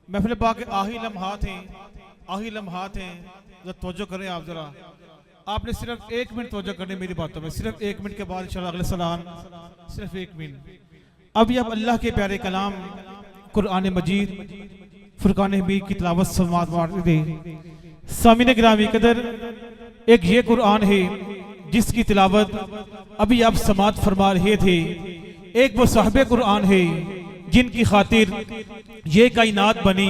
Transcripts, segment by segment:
महफिल पाक के आही लम्हात हैं जरा तवज्जो करें आप जरा। आपने सिर्फ 1 मिनट तवज्जो करनी मेरी बातों में, सिर्फ 1 मिनट के बाद इंशाअल्लाह अगले सलाम, सिर्फ 1 मिनट। अभी आप अल्लाह के प्यारे कलाम कुरान मजीद फुरकान हमीद की तिलावत समाअत मारते थे। सामीन गिरामी कदर, एक ये कुरान है जिसकी तिलावत अभी आप समाअत फरमा रहे थे। एक वो साहिब कुरान है जिनकी खातिर ये कायनात बनी,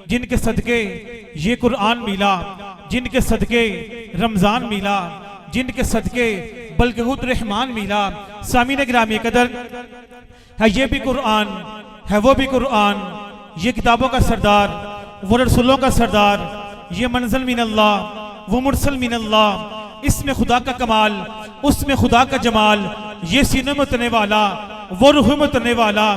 जिनके सदके ये कुरान मिला, जिनके सदके रमजान मिला, जिनके सदके बल्कहुत रहमान मिला। सामीन गिरामी कदर, है ये भी कुरान, है वो भी कुरान। ये किताबों का सरदार, वो रसूलों का सरदार, ये मंज़िल मिन अल्लाह, वो मुरसल मिन अल्लाह। इसमें खुदा का कमाल, उसमें खुदा का जमाल। ये सीने में उतरने वाला, वो रूह में उतरने वाला।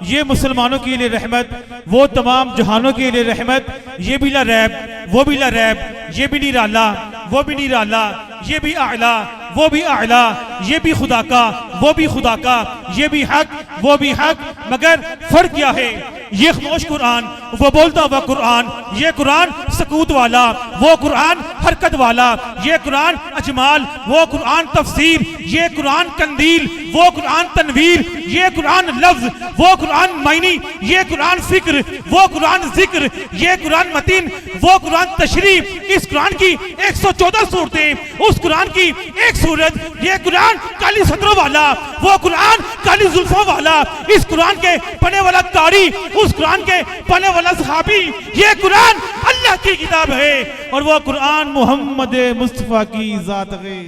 ये मुसलमानों के लिए रहमत, वो तमाम जहानों के लिए रहमत। ये भी ला रैब, वो भी ला रैब। ये भी निराला, वो भी निराला। ये भी आला, वो भी आला। ये भी खुदा का, वो भी खुदा का। ये भी हक, वो भी हक। मगर फर्क क्या है? ये खामोश कुरान, वो बोलता हुआ कुरान। ये कुरान सकूत वाला, वो कुरान हरकत वाला। ये कुरान अजमाल, वो कुरान तफसीर। ये कुरान कंदील, वो कुरान तनवीर। ये कुरान लफ्ज, वो कुरान मायनी। ये कुरान फिक्र, वो कुरान जिक्र। ये कुरान मतीन, वो कुरान तशरीफ। इस कुरान की 114 सूरतें, उस कुरान की एक सूरत। ये कुरान काली सतरों वाला, वो कुरान काली जुल्फों वाला। इस कुरान के पढ़ने वाला कारी, उस कुरान के पढ़ने वाला सहाबी। ये कुरान अल्लाह की किताब है और वो कुरान मोहम्मद मुस्तफा की जात है।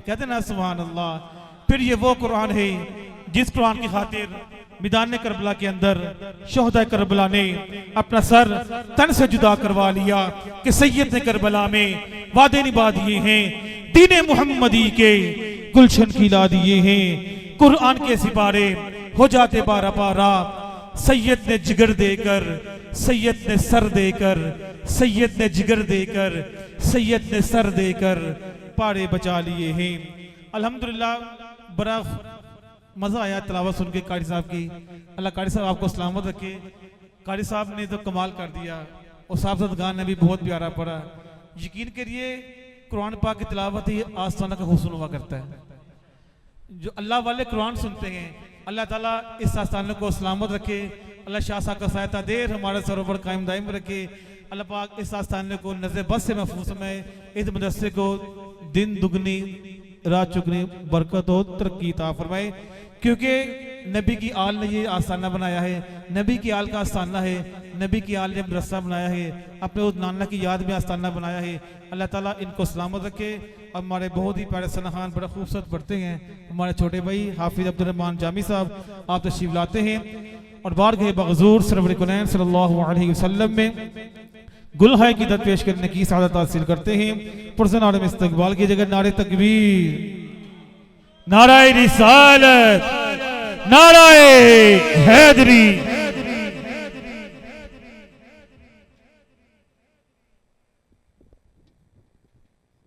कहते ना सुभान अल्लाह। फिर ये वो कुरान है जिस कुरान की खातिर मैदान करबला के अंदर शोहदा करबला ने अपना सर तन से जुदा करवा लिया कि सैयद ने करबला में वादे निभा दिए हैं, दीन मुहम्मदी के गुलशन खिला दिए हैं। कुरान के सिपारे हो जाते बारा बारा। सैयद ने जिगर देकर, सैयद ने सर देकर, सैयद ने जिगर देकर, सैयद ने सर देकर पारे बचा लिए हैं। अल्हम्दुलिल्लाह बड़ा मजा आया तिलावत सुन के कारी साहब की। अल्लाह कारी साहब आपको सलामत रखे। कारी साहब ने तो कमाल कर दिया और साहब गान ने भी बहुत प्यारा पढ़ा। यकीन करिए कुरान पाक की तिलावत ही आस्ताना का हुस्न हुआ करता है। जो अल्लाह वाले कुरान सुनते हैं, अल्लाह ताला इस आस्थान को सलामत रखे। अल्लाह शाह साहब का सहायता देर हमारे सरोवर कायम दायम रखे। अल्लाह पाक इस आस्थान को नजर बस से महफूज में इस मदरसे को दिन दुगनी रात चुगनी बरकत हो तरक्की अता फरमाए। क्योंकि नबी की आल ने ये आस्थाना बनाया है, नबी की आल का आस्थाना है, नबी की आल ने मदरसा बनाया है, अपने उस नाना की याद में आस्थाना बनाया है। अल्लाह ताला इनको सलामत रखे। हमारे बहुत ही प्यारे सनाखान बड़ा खूबसूरत पढ़ते हैं हमारे छोटे भाई हाफिज अब्दुर्रहमान जामी साहब, आप तशरीफ लाते हैं और बारगाह बगज़ूर सरवर कुनैन सल्लल्लाहु अलैहि वसल्लम में गुलहाय की दत पेश करने की सआदत हासिल करते हैं। पुरज़न आलम इस्तक़बाल की जगह नारे तकबीर, नाराए रिसालत, नाराए हैदरी।